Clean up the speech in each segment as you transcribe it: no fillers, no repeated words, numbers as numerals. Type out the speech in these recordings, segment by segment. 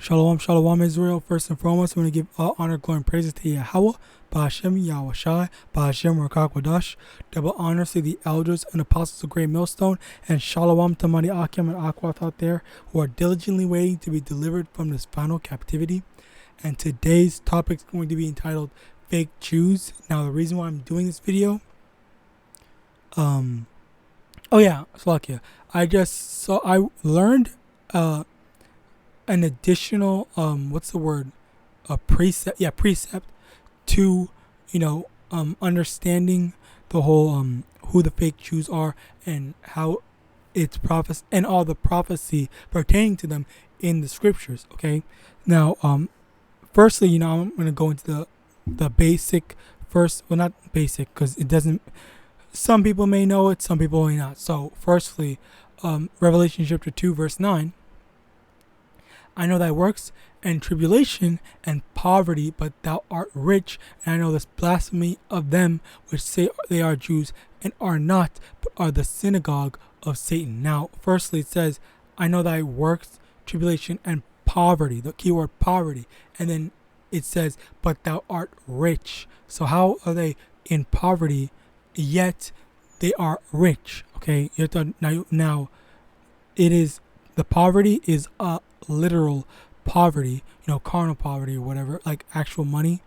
Shalom, shalom, Israel. First and foremost, we want to give all honor, glory, and praises to YAHAWAH, BAHASHEM, YAHAWASHI, BAHASHEM, RICANS. Double honors to the elders and apostles of Great Millstone, and shalom to Mani Akim and Akwat out there who are diligently waiting to be delivered from this final captivity. And today's topic is going to be entitled Fake Jews. Now, the reason why I'm doing this video, Slakia, I learned an additional precept to understanding the whole who the fake Jews are and how it's prophecy and all the prophecy pertaining to them in the scriptures. Okay, now firstly, I'm going to go into the basic first. Well, not basic because it doesn't. Some people may know it, some people may not. So firstly, Revelation chapter 2 verse 9. I know thy works and tribulation and poverty, but thou art rich. And I know this blasphemy of them which say they are Jews and are not, but are the synagogue of Satan. Now, firstly, it says, I know thy works, tribulation, and poverty. The keyword poverty. And then it says, but thou art rich. So how are they in poverty, yet they are rich? Okay, you have to, now it is, the poverty is a literal poverty, carnal poverty or whatever, like actual money.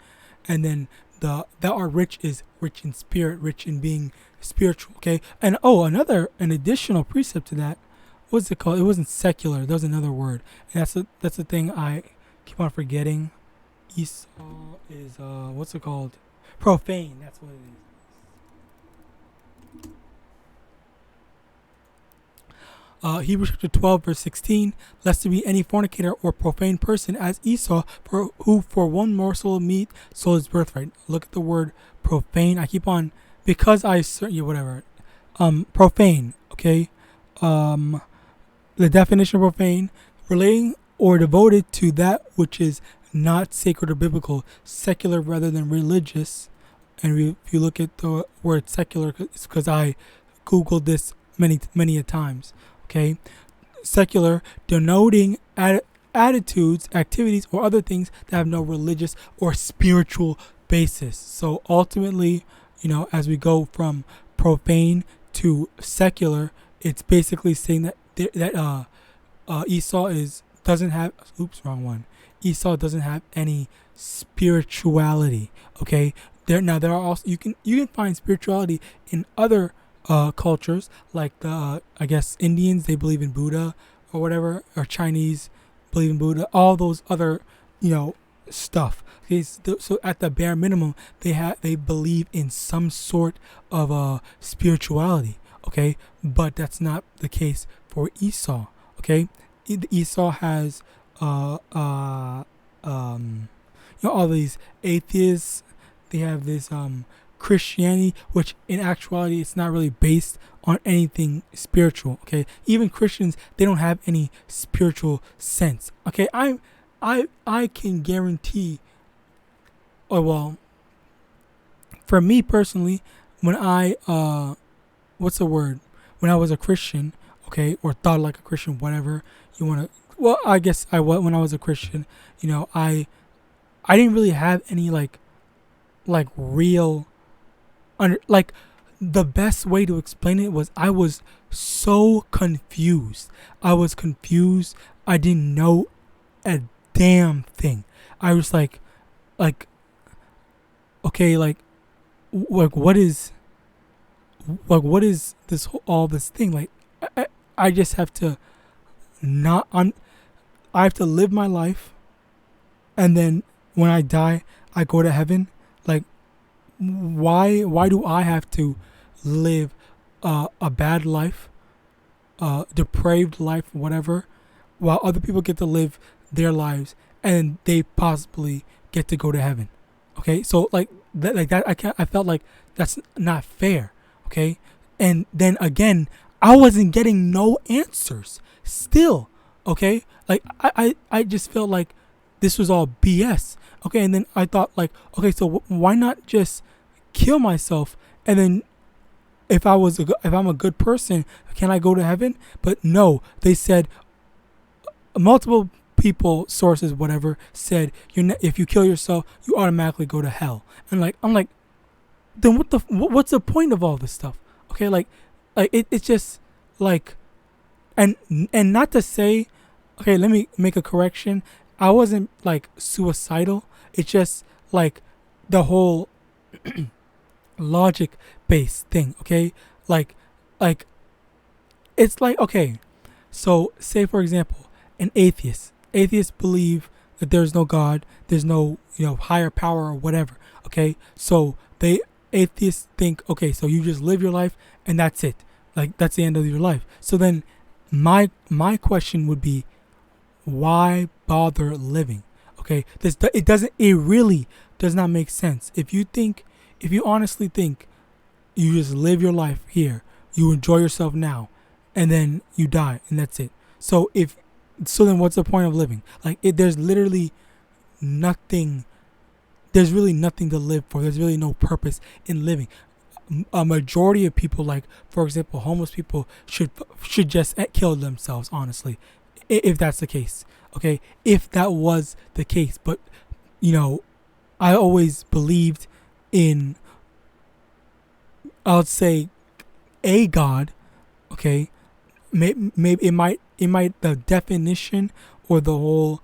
And then thou art rich is rich in spirit, rich in being spiritual. Okay, and an additional precept to that, what's it called? It wasn't secular. There was another word, and that's the thing I keep on forgetting. Esau is what's it called? Profane. That's what it is. Hebrews chapter 12 verse 16, lest there be any fornicator or profane person as Esau, who for one morsel of meat sold his birthright. Look at the word profane. I keep on, because I whatever. Profane, okay? The definition of profane, relating or devoted to that which is not sacred or biblical, secular rather than religious. And if you look at the word secular, it's because I googled this many a times. Okay, secular, denoting attitudes, activities, or other things that have no religious or spiritual basis. So ultimately, as we go from profane to secular, it's basically saying that Esau doesn't have. Oops, wrong one. Esau doesn't have any spirituality. Okay, there are also you can find spirituality in other cultures, like the I guess Indians, they believe in Buddha or whatever, or Chinese believe in Buddha, all those other stuff. Okay, so at the bare minimum, they believe in some sort of spirituality. Okay, but that's not the case for Esau. Okay, Esau has all these atheists. They have this Christianity, which in actuality it's not really based on anything spiritual. Okay, even Christians, they don't have any spiritual sense. Okay, I can guarantee, for me personally, when I when I was a Christian, okay, or thought like a Christian, whatever you want to. Well, I guess when I was a Christian, I didn't really have any like real. The best way to explain it was I was so confused. I didn't know a damn thing. I was like, okay, what is this all this thing? I just have to I have to live my life, and then when I die, I go to heaven. Why do I have to live a bad life, depraved life, whatever, while other people get to live their lives and they possibly get to go to heaven? Okay, so that I felt like that's not fair. Okay, and then again, I wasn't getting no answers still. Okay, I just felt like this was all BS. Okay, and then I thought okay, so why not just kill myself, and then if I'm a good person, can I go to heaven? But no, they said multiple people, sources, whatever, said if you kill yourself, you automatically go to hell. And like I'm like, then what's the point of all this stuff? Okay, like it's just like, and not to say, okay, let me make a correction. I wasn't like suicidal. It's just like the whole logic based thing. Okay, like it's like, okay, so say for example, an atheist. Atheists believe that there's no God, there's no higher power or whatever. Okay, so atheists think, okay, so you just live your life and that's it. Like that's the end of your life. So then my question would be, why bother living? Okay, it really does not make sense. If you honestly think you just live your life here, you enjoy yourself now, and then you die and that's it. So then what's the point of living? Like there's literally nothing. There's really nothing to live for. There's really no purpose in living. A majority of people, like for example, homeless people, should just kill themselves. Honestly, if that's the case, okay. If that was the case, but I always believed in, I would say, a God, okay. Maybe it might the definition or the whole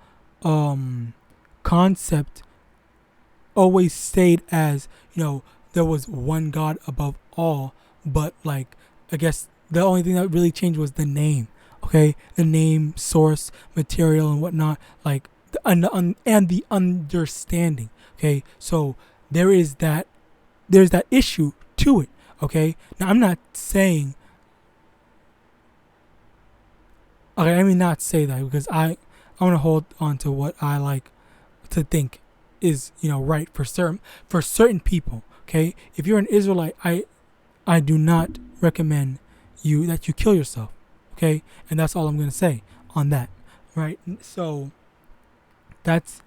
concept always stayed as there was one God above all, but like I guess the only thing that really changed was the name. Okay, the name, source, material, and whatnot, like and the understanding. Okay, so there's that issue to it. Okay, now I'm not saying. Okay, let me not say that, because I want to hold on to what I like to think is right for certain people. Okay, if you're an Israelite, I do not recommend that you kill yourself. Okay, and that's all I'm gonna say on that. Right. So that's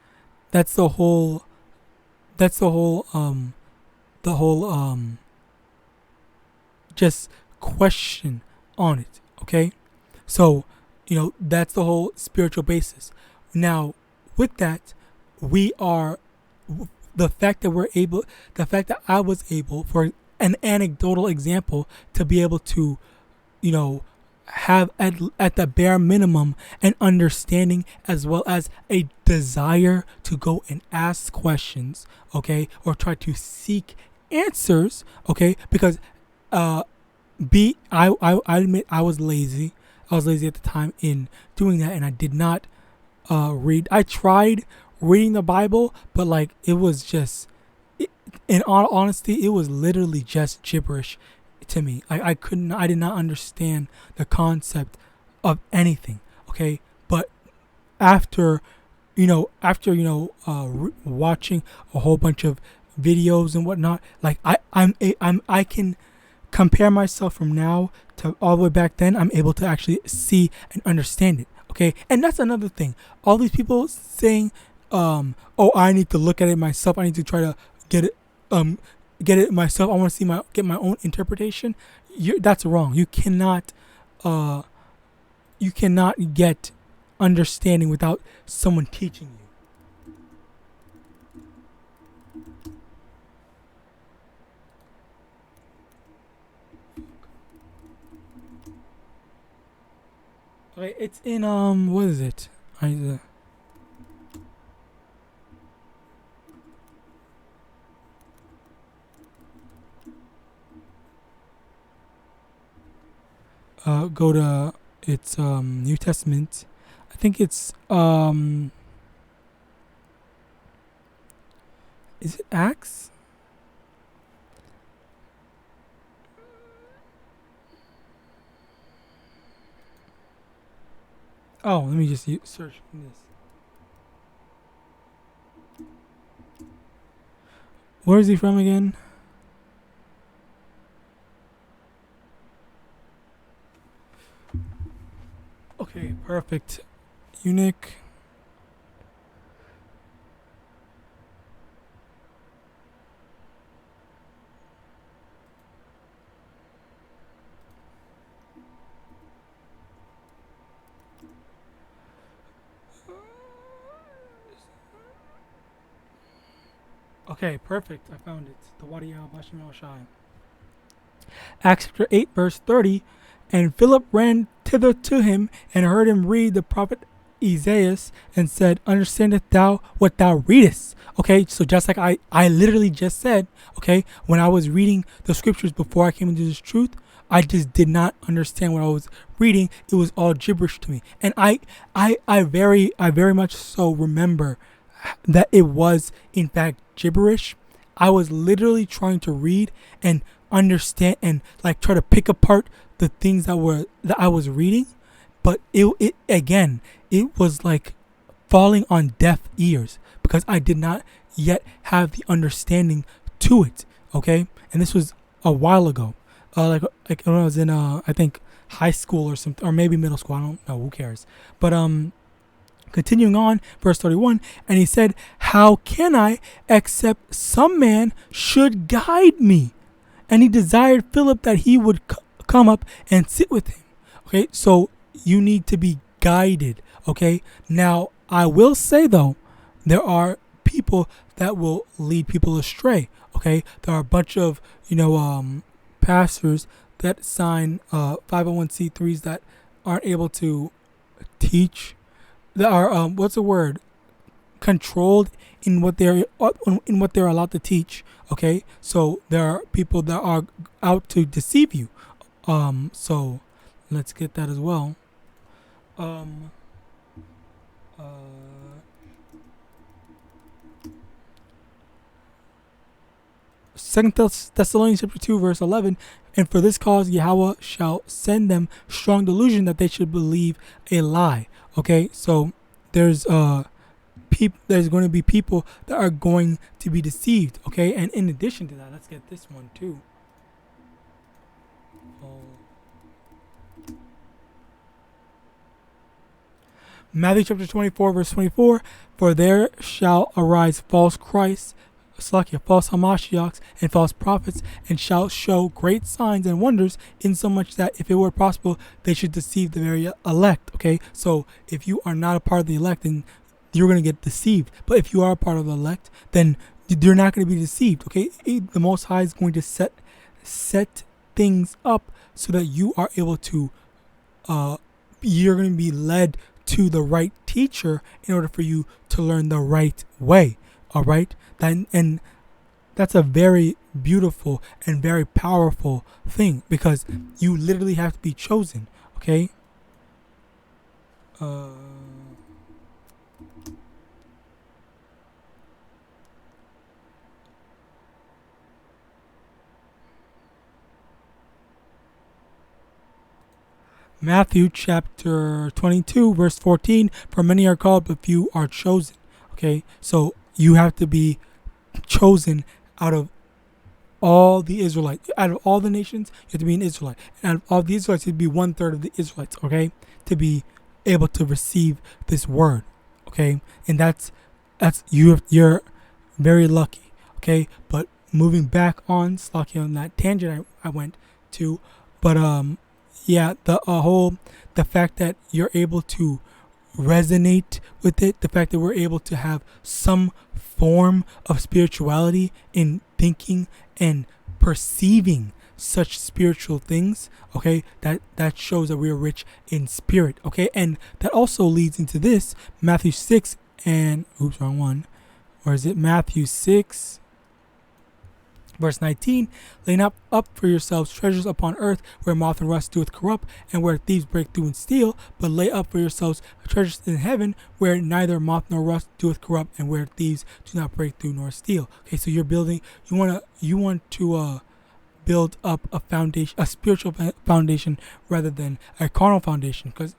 the whole just question on it. Okay, so that's the whole spiritual basis. Now, with that, the fact that I was able, for an anecdotal example, to be able to have at the bare minimum an understanding, as well as a desire to go and ask questions, okay, or try to seek answers, okay, because I admit I was lazy. I was lazy at the time in doing that, and I did not read. I tried reading the Bible, but like it was just, in all honesty, it was literally just gibberish to me. I did not understand the concept of anything. Okay, but after watching a whole bunch of videos and whatnot, like I can compare myself from now to all the way back then. I'm able to actually see and understand it. Okay, and that's another thing. All these people saying, oh, I need to look at it myself. I need to try to get it myself. I want to get my own interpretation. That's wrong. You cannot get understanding without someone teaching you. Okay, it's in what is it? Go to it's New Testament. I think it's is it Acts? Oh, let me just search this. Where is he from again? Okay, perfect. Eunuch. Okay, perfect. I found it. The YAHAWAH. Acts chapter 8, verse 30. And Philip ran thither to him and heard him read the prophet Isaiah and said, understandest thou what thou readest? Okay, so just like I literally just said, okay, when I was reading the scriptures before I came into this truth, I just did not understand what I was reading. It was all gibberish to me. And I very much so remember that it was in fact gibberish. I was literally trying to read and understand and like try to pick apart the things that I was reading, but it again, it was like falling on deaf ears because I did not yet have the understanding to it. Okay, and this was a while ago, like when I was in I think high school or something, or maybe middle school. I don't know. Who cares? But continuing on, verse 31, and he said, how can I except some man should guide me? And he desired Philip that he would come up and sit with him. Okay, so you need to be guided. Okay, now I will say though, there are people that will lead people astray. Okay, there are a bunch of pastors that sign 501c3s that aren't able to teach, that are what's the word, controlled in what they're allowed to teach. Okay, so there are people that are out to deceive you. So let's get that as well. Second Thessalonians chapter 2 verse 11, and for this cause Yahweh shall send them strong delusion that they should believe a lie. Okay, so there's going to be people that are going to be deceived. Okay, and in addition to that, let's get this one too. Matthew chapter 24 verse 24, for there shall arise false Christs, false Hamashiachs, and false prophets, and shall show great signs and wonders, insomuch that if it were possible, they should deceive the very elect. Okay, so if you are not a part of the elect, then you're going to get deceived. But if you are a part of the elect, then you're not going to be deceived. Okay, the Most High is going to set things up so that you are able to, you're going to be led to the right teacher in order for you to learn the right way. All right, and that's a very beautiful and very powerful thing, because you literally have to be chosen. Okay. Matthew chapter 22 verse 14, for many are called but few are chosen. Okay, so you have to be chosen out of all the Israelites, out of all the nations. You have to be an Israelite, and out of all the Israelites, you have to be 1/3 of the Israelites. Okay, to be able to receive this word. Okay, and that's you're very lucky. Okay, but moving back on that tangent I went to, but yeah, the fact that you're able to resonate with it, the fact that we're able to have some form of spirituality in thinking and perceiving such spiritual things, okay, that shows that we're rich in spirit. Okay, and that also leads into this Matthew 6 and wrong one, or is it Matthew 6 verse 19, lay not up for yourselves treasures upon earth, where moth and rust doeth corrupt, and where thieves break through and steal, but lay up for yourselves treasures in heaven, where neither moth nor rust doeth corrupt, and where thieves do not break through nor steal. Okay, so you're building, you want to build up a foundation, a spiritual foundation, rather than a carnal foundation, because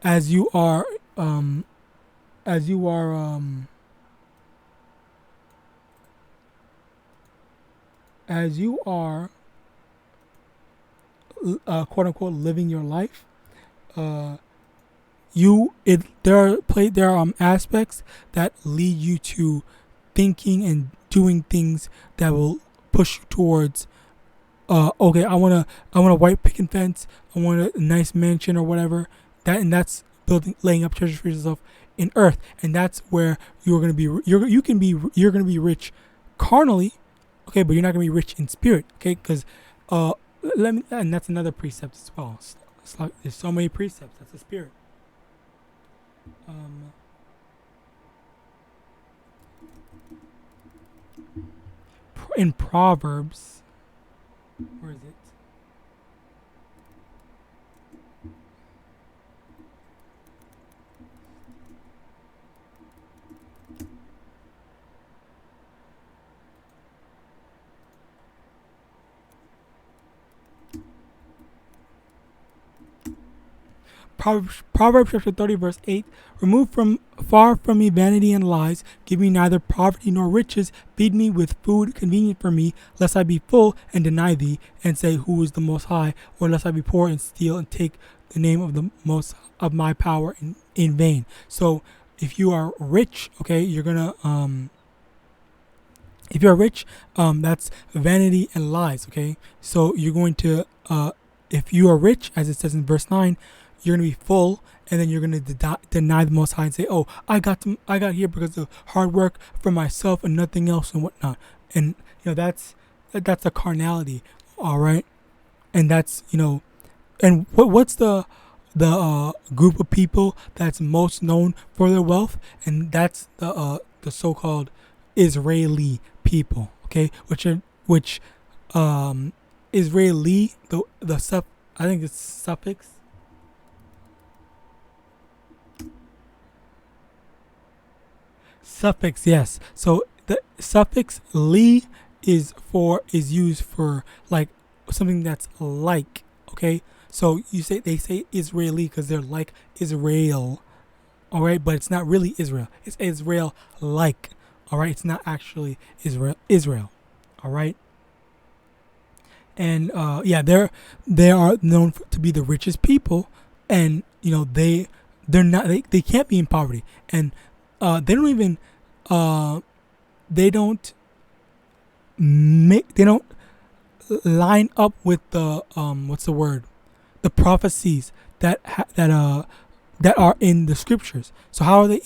as you are quote unquote living your life, there are aspects that lead you to thinking and doing things that will push you towards okay, I want a white picket fence, I want a nice mansion or whatever, that's laying up treasures for yourself in earth, and that's where you're gonna be rich carnally, okay, but you're not gonna be rich in spirit, okay? Because and that's another precept as well. It's like, there's so many precepts. That's the spirit. In Proverbs, where is it? Proverbs chapter 30 verse 8, remove from far from me vanity and lies, give me neither poverty nor riches, feed me with food convenient for me, lest I be full and deny thee, and say, who is the most high, or lest I be poor and steal and take the name of the most of my power in vain. So if you are rich, okay, you're gonna if you're rich, that's vanity and lies, okay? So you're going to if you are rich, as it says in verse 9, you're going to be full, and then you're going to deny the Most High and say, oh, I got here because of hard work for myself and nothing else and whatnot. And, that's a carnality, all right? And that's, and what's the group of people that's most known for their wealth? And that's the so-called Israeli people, okay? Which Israeli, the stuff, I think it's suffix. Suffix, yes. So the suffix li is used for like something that's like, okay? So they say Israeli because they're like Israel, all right? But it's not really Israel. It's Israel like, all right? It's not actually Israel, all right? And they are known to be the richest people, and they're not, they can't be in poverty, and they don't even they don't line up with the what's the word, the prophecies that are in the scriptures. So how are they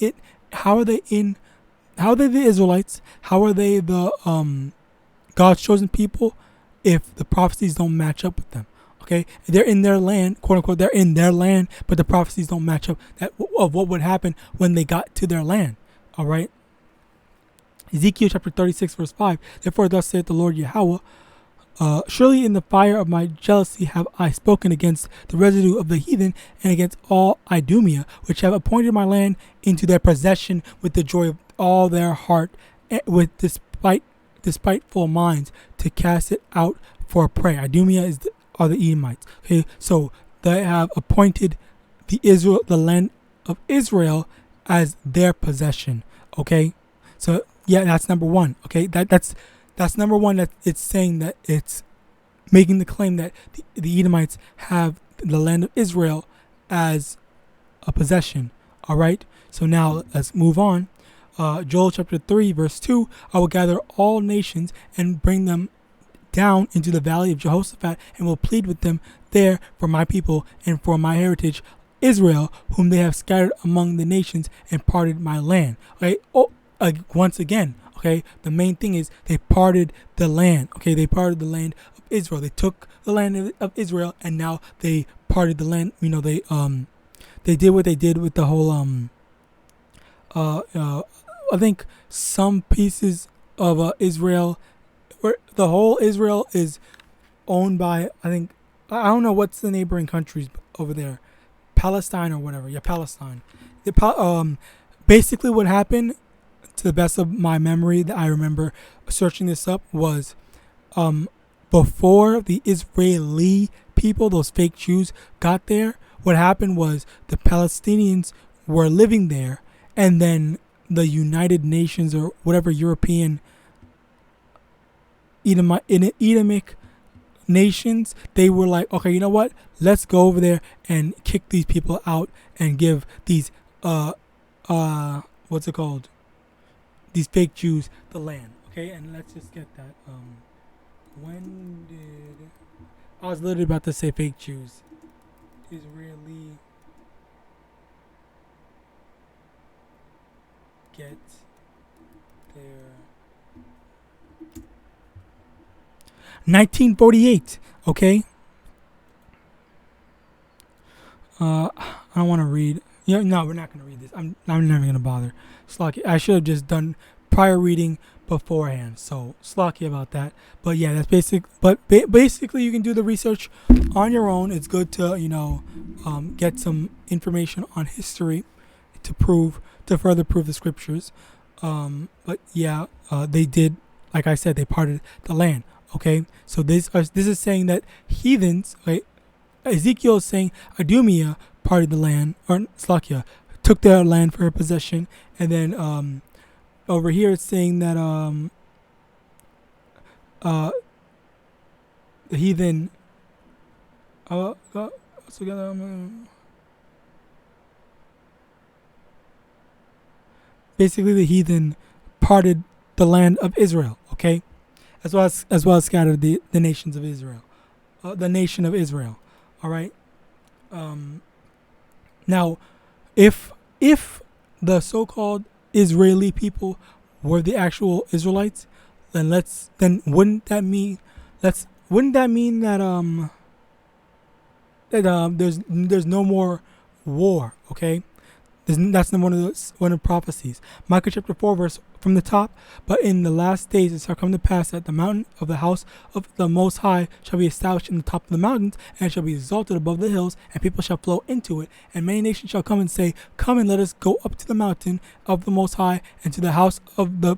the Israelites? How are they the God's chosen people if the prophecies don't match up with them? Okay, they're in their land, quote unquote. They're in their land, but the prophecies don't match up of what would happen when they got to their land. All right. Ezekiel chapter 36 verse 5. Therefore, thus saith the Lord Yahweh: surely in the fire of my jealousy have I spoken against the residue of the heathen and against all Idumea, which have appointed my land into their possession with the joy of all their heart, with despiteful minds, to cast it out for a prey. Idumea are the Edomites. Okay, so they have appointed the land of Israel as their possession. Okay, so yeah, that's number one. Okay, that's number one. That it's saying that it's making the claim that the Edomites have the land of Israel as a possession. All right, so now let's move on. Joel chapter 3 verse 2, I will gather all nations and bring them down into the valley of Jehoshaphat, and will plead with them there for my people and for my heritage Israel, whom they have scattered among the nations and parted my land. Okay, once again, okay, the main thing is they parted the land. Okay, they parted the land of Israel. They took the land of Israel, and now they parted the land. They did what they did with the whole I think some pieces of Israel, where the whole Israel is owned by, I don't know what's the neighboring countries over there, Palestine or whatever. Yeah, Palestine. Basically what happened, to the best of my memory that I remember searching this up, was before the Israeli people, those fake Jews, got there, what happened was the Palestinians were living there, and then the United Nations or whatever European Edomic nations, they were like, okay, you know what? Let's go over there and kick these people out and give these what's it called? These fake Jews the land. Okay, and let's just get that. When did I was literally about to say fake Jews. Israeli get their 1948. Okay. I don't want to read. Yeah, no, we're not going to read this. I'm never going to bother. Slocky. I should have just done prior reading beforehand. So slocky about that. But yeah, that's basic. But basically, you can do the research on your own. It's good to get some information on history to further prove the scriptures. But yeah, they did. Like I said, they parted the land. Okay, so this is saying that heathens. Right, Ezekiel is saying Idumea parted the land, or Slakia took their land for her possession, and then over here it's saying that the heathen together. Basically, the heathen parted the land of Israel. Okay, as well as scattered the nations of Israel, the nation of Israel. All right. Now, if the so-called Israeli people were the actual Israelites, then wouldn't that mean that there's no more war? Okay. That's one of the prophecies. Micah chapter 4 verse from the top. But in the last days it shall come to pass that the mountain of the house of the Most High shall be established in the top of the mountains, and it shall be exalted above the hills, and people shall flow into it. And many nations shall come and say, Come and let us go up to the mountain of the Most High, and to the house of the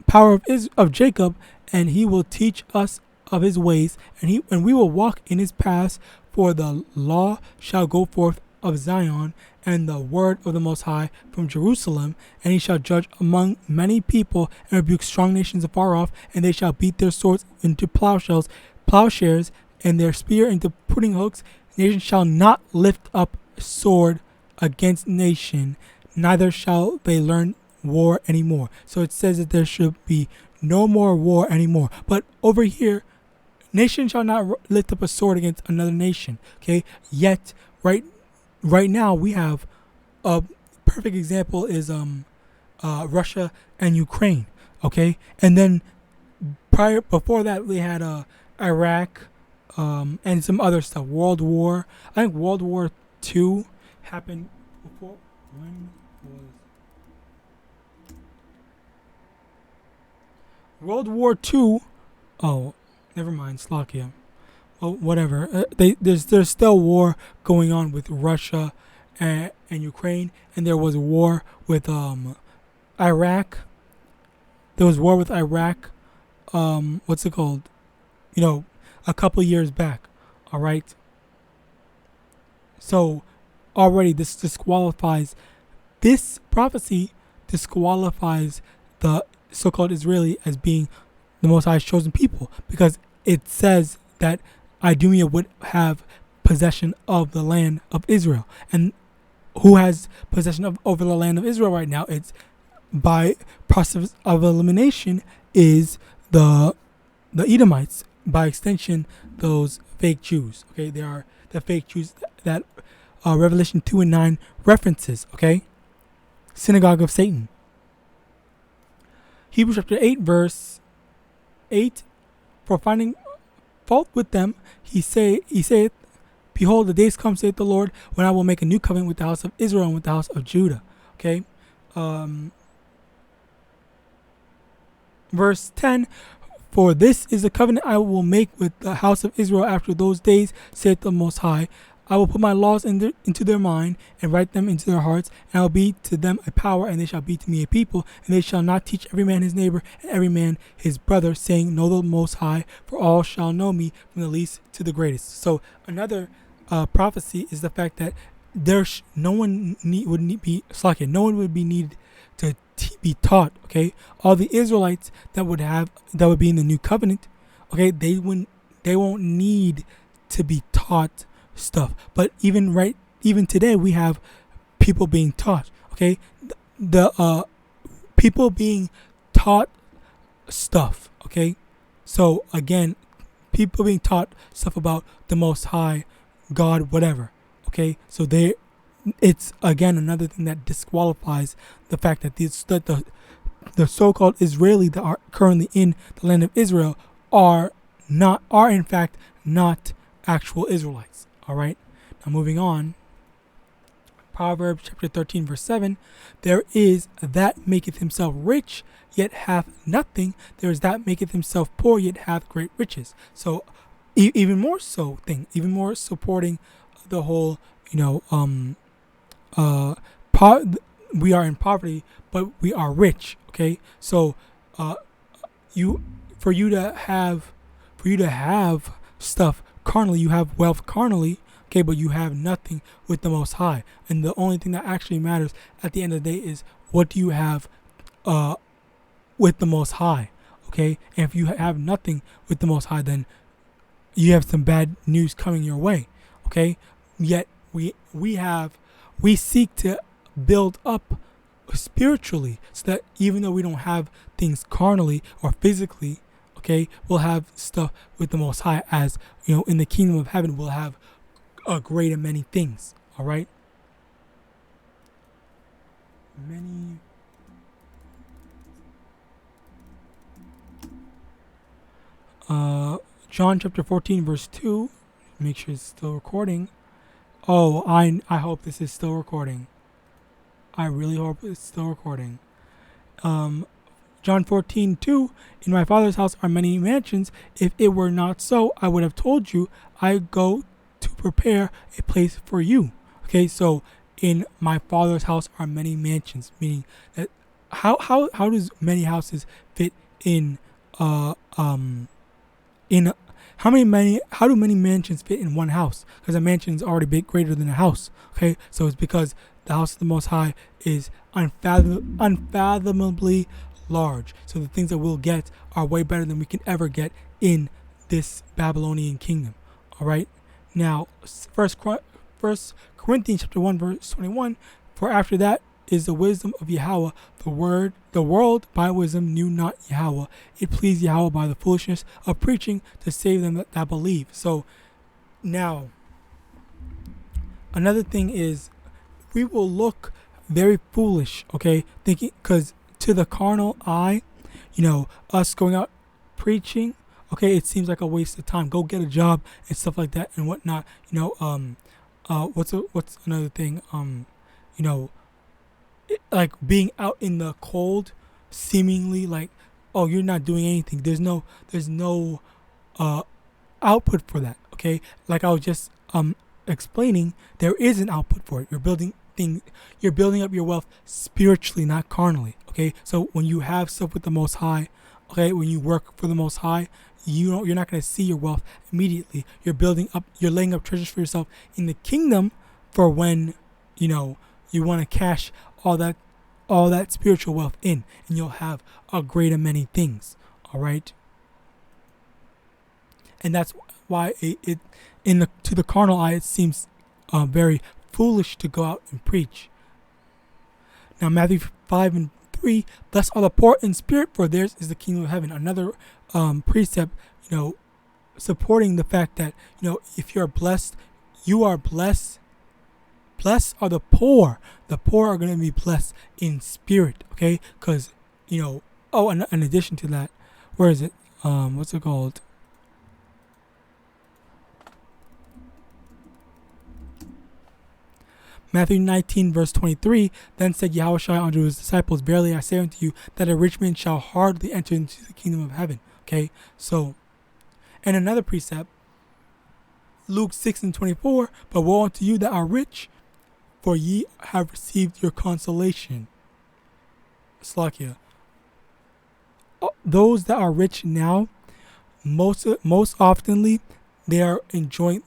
power of Jacob, and he will teach us of his ways, and we will walk in his paths. For the law shall go forth of Zion, and the word of the Most High from Jerusalem, and he shall judge among many people, and rebuke strong nations afar off, and they shall beat their swords into plowshares, and their spear into pruning hooks. Nation shall not lift up sword against nation, neither shall they learn war anymore. So it says that there should be no more war anymore. But over here, nation shall not lift up a sword against another nation. Okay, yet right now we have a perfect example is Russia and Ukraine. Okay, and then before that we had Iraq and some other stuff. World War. I think World War II happened before. When was World War II? Oh, never mind. Slovakia. Well, whatever. There's still war going on with Russia and Ukraine, and there was war with Iraq. There was war with Iraq. What's it called? A couple years back. All right. So already this prophecy disqualifies the so-called Israeli as being the Most High's chosen people, because it says that Idumea would have possession of the land of Israel. And who has possession over the land of Israel right now? It's by process of elimination is the Edomites. By extension, those fake Jews. Okay, they are the fake Jews that Revelation 2 and 9 references. Okay, synagogue of Satan. Hebrews chapter 8 verse 8, for finding fault with them, he saith, Behold, the days come, saith the Lord, when I will make a new covenant with the house of Israel and with the house of Judah. Okay. Verse 10, for this is the covenant I will make with the house of Israel after those days, saith the Most High. I will put my laws into their mind and write them into their hearts, and I will be to them a power, and they shall be to me a people, and they shall not teach every man his neighbor and every man his brother, saying, Know the Most High, for all shall know me, from the least to the greatest. So another prophecy is the fact that no one would be needed to be taught. Okay, all the Israelites that would be in the new covenant, okay, they won't need to be taught stuff. But even today we have people being taught. Okay, the people being taught stuff. Okay, so again, people being taught stuff about the Most High, God, whatever. Okay, so it's again another thing that disqualifies the fact that the the so-called Israeli that are currently in the land of Israel are in fact not actual Israelites. All right. Now moving on. Proverbs chapter 13 verse 7. There is that maketh himself rich, yet hath nothing. There is that maketh himself poor, yet hath great riches. So even more supporting the whole, we are in poverty, but we are rich. Okay, so for you to have stuff carnally, you have wealth carnally. Okay, but you have nothing with the Most High, and the only thing that actually matters at the end of the day is what do you have with the Most High. Okay, and if you have nothing with the Most High, then you have some bad news coming your way. Okay, yet we seek to build up spiritually, so that even though we don't have things carnally or physically, okay, we'll have stuff with the Most High. As in the kingdom of heaven, we'll have a great and many things. All right, John chapter 14 verse 2. Make sure it's still recording. Oh, I hope this is still recording. I really hope it's still recording. John 14:2. In my Father's house are many mansions. If it were not so, I would have told you. I go to prepare a place for you. Okay, so in my Father's house are many mansions, meaning that how does many houses fit in how do many mansions fit in one house? Because a mansion is already big, greater than a house. Okay, so it's because the house of the Most High is unfathomably large. So the things that we'll get are way better than we can ever get in this Babylonian kingdom. All right. Now, First Corinthians chapter 1 verse 21. For after that is the wisdom of Yahweh. The world by wisdom knew not Yahweh. It pleased Yahweh by the foolishness of preaching to save them that believe. So now, another thing is, we will look very foolish, okay, thinking, because to the carnal eye, us going out preaching, okay, it seems like a waste of time. Go get a job and stuff like that and whatnot. What's another thing? Like being out in the cold, seemingly like, oh, you're not doing anything. There's no output for that. Okay, like I was just explaining, there is an output for it. You're building up your wealth spiritually, not carnally. Okay, so when you have stuff with the Most High, okay, when you work for the Most High, you're not going to see your wealth immediately. You're laying up treasures for yourself in the kingdom for when you want to cash all that spiritual wealth in, and you'll have a great many things. All right, and that's why to the carnal eye it seems very foolish to go out and preach. Now Matthew 5:3, blessed are the poor in spirit, for theirs is the kingdom of heaven. Another precept, supporting the fact that if you're blessed, you are blessed. Blessed are the poor. The poor are going to be blessed in spirit. Okay, because in addition to that, where is it? What's it called? Matthew 19 verse 23, then said Yahushua unto his disciples, verily I say unto you, that a rich man shall hardly enter into the kingdom of heaven. Okay, so, and another precept, Luke 6:24, but woe unto you that are rich, for ye have received your consolation. Slakia. Those that are rich now, most oftenly, they are enjoying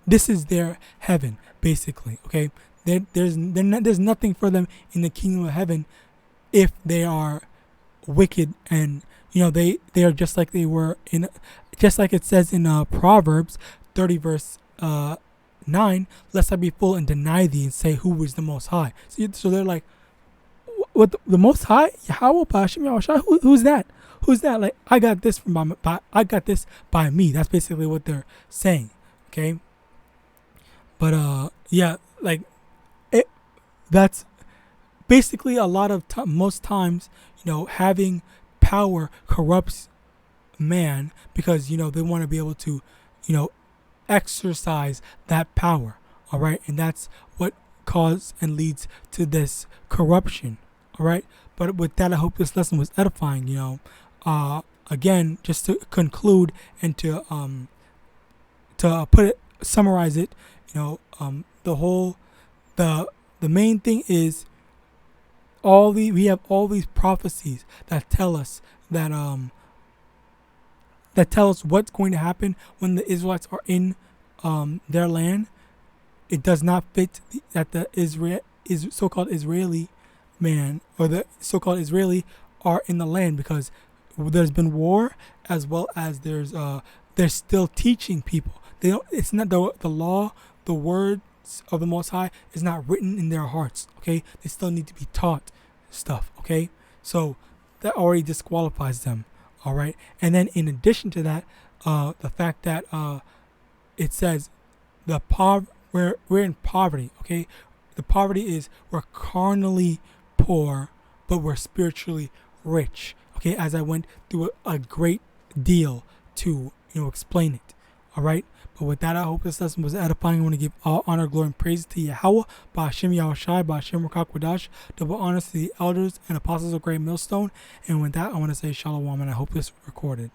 this is their heaven, basically. Okay, there's nothing for them in the kingdom of heaven if they are wicked, and they are just like they were just like it says in Proverbs 30 verse 9, lest I be full and deny thee and say, who is the Most High? So they're like, what, the Most High? YAHAWAH, who's that? Who's that? Like, I got this by me. That's basically what they're saying. Okay, but yeah, like that's basically a lot of most times, having power corrupts man, because they want to be able to exercise that power. All right, and that's what causes and leads to this corruption. All right, but with that, I hope this lesson was edifying. Again, just to conclude and to summarize it, the main thing is we have all these prophecies that tell us what's going to happen when the Israelites are in their land. It does not fit that the so-called Israeli man or the so-called Israeli are in the land, because there's been war, as well as they're still teaching people. It's not the law, the words of the Most High is not written in their hearts. Okay, they still need to be taught stuff. Okay, so that already disqualifies them. All right, and then in addition to that, the fact that it says we're in poverty. Okay, the poverty is we're carnally poor, but we're spiritually rich. Okay, as I went through a great deal to explain it. All right, but with that, I hope this lesson was edifying. I want to give all honor, glory, and praise to Yahawah, YAHAWASHI, YAHAWADAH, double honors to the elders and apostles of Great Millstone. And with that, I want to say shalom, and I hope this recorded.